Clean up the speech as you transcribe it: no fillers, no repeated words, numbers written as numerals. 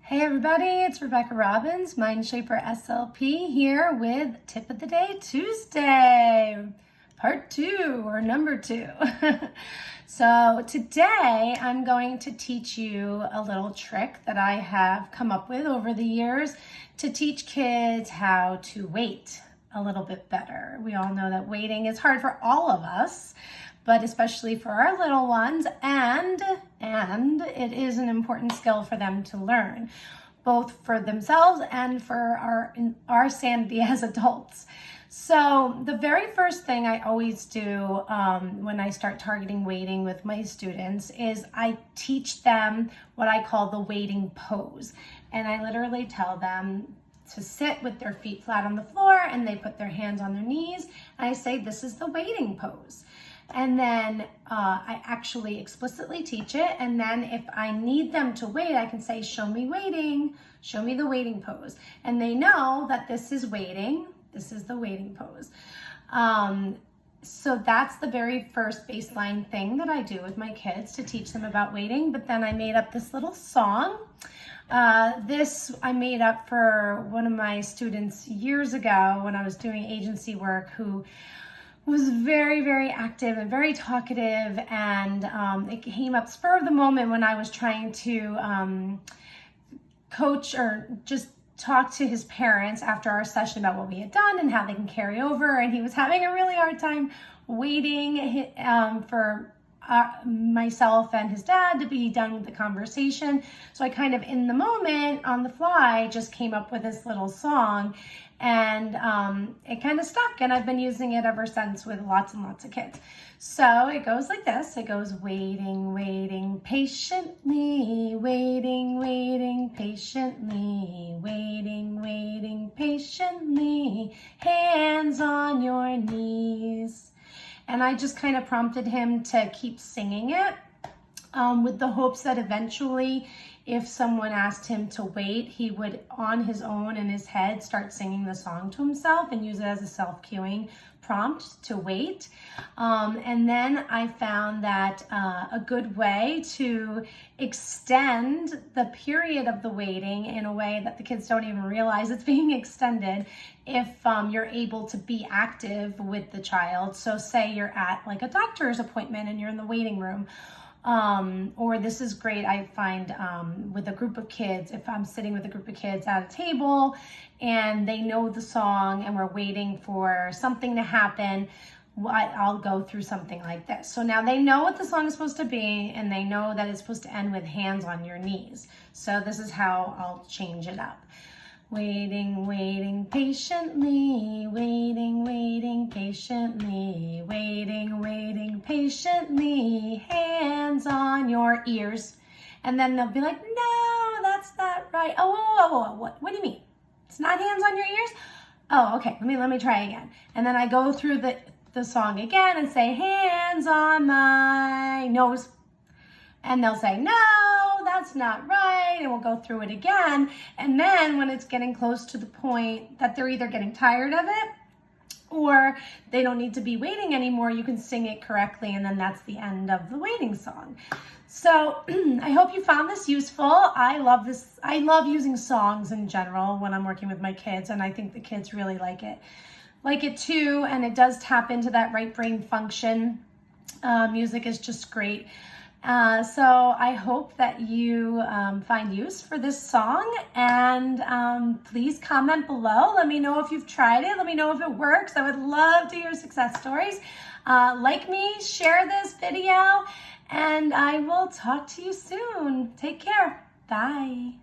Hey everybody, it's Rebecca Robbins, Mind Shaper SLP here with Tip of the Day Tuesday, part 2 or number 2. So today I'm going to teach you a little trick that I have come up with over the years to teach kids how to wait a little bit better. We all know that waiting is hard for all of us, but especially for our little ones, and it is an important skill for them to learn, both for themselves and for our sanity as adults. So the very first thing I always do when I start targeting waiting with my students is I teach them what I call the waiting pose. And I literally tell them to sit with their feet flat on the floor, and they put their hands on their knees. And I say, this is the waiting pose. And then I actually explicitly teach it. And then if I need them to wait, I can say, show me waiting, show me the waiting pose. And they know that this is waiting. This is the waiting pose. So that's the very first baseline thing that I do with my kids to teach them about waiting. But then I made up this little song. This I made up for one of my students years ago when I was doing agency work, who was very, very active and very talkative, and it came up spur of the moment when I was trying to coach or just talk to his parents after our session about what we had done and how they can carry over, and he was having a really hard time waiting for myself and his dad to be done with the conversation. So I kind of, in the moment, on the fly, just came up with this little song, and it kind of stuck, and I've been using it ever since with lots and lots of kids. So it goes like this. It goes, waiting, waiting patiently, waiting, waiting patiently, waiting, waiting patiently, hands on your knees. And I just kind of prompted him to keep singing it with the hopes that eventually, if someone asked him to wait, he would, on his own in his head, start singing the song to himself and use it as a self-cueing prompt to wait. And then I found that a good way to extend the period of the waiting in a way that the kids don't even realize it's being extended, if you're able to be active with the child. So say you're at like a doctor's appointment and you're in the waiting room. Or this is great, I find, with a group of kids. If I'm sitting with a group of kids at a table and they know the song and we're waiting for something to happen, I'll go through something like this. So now they know what the song is supposed to be, and they know that it's supposed to end with hands on your knees. So this is how I'll change it up. Waiting, waiting patiently, waiting, waiting patiently, waiting, waiting patiently, hands on your ears. And then they'll be like, no, that's not right. Oh, what do you mean? It's not hands on your ears? Oh, okay, let me try again. And then I go through the song again and say, hands on my nose. And they'll say, no, that's not right. And we'll go through it again. And then when it's getting close to the point that they're either getting tired of it or they don't need to be waiting anymore, you can sing it correctly. And then that's the end of the waiting song. So I hope you found this useful. I love this. I love using songs in general when I'm working with my kids. And I think the kids really like it too. And it does tap into that right brain function. Music is just great. So I hope that you find use for this song, and please comment below. Let me know if you've tried it. Let me know if it works. I would love to hear success stories. Like me, share this video, and I will talk to you soon. Take care. Bye.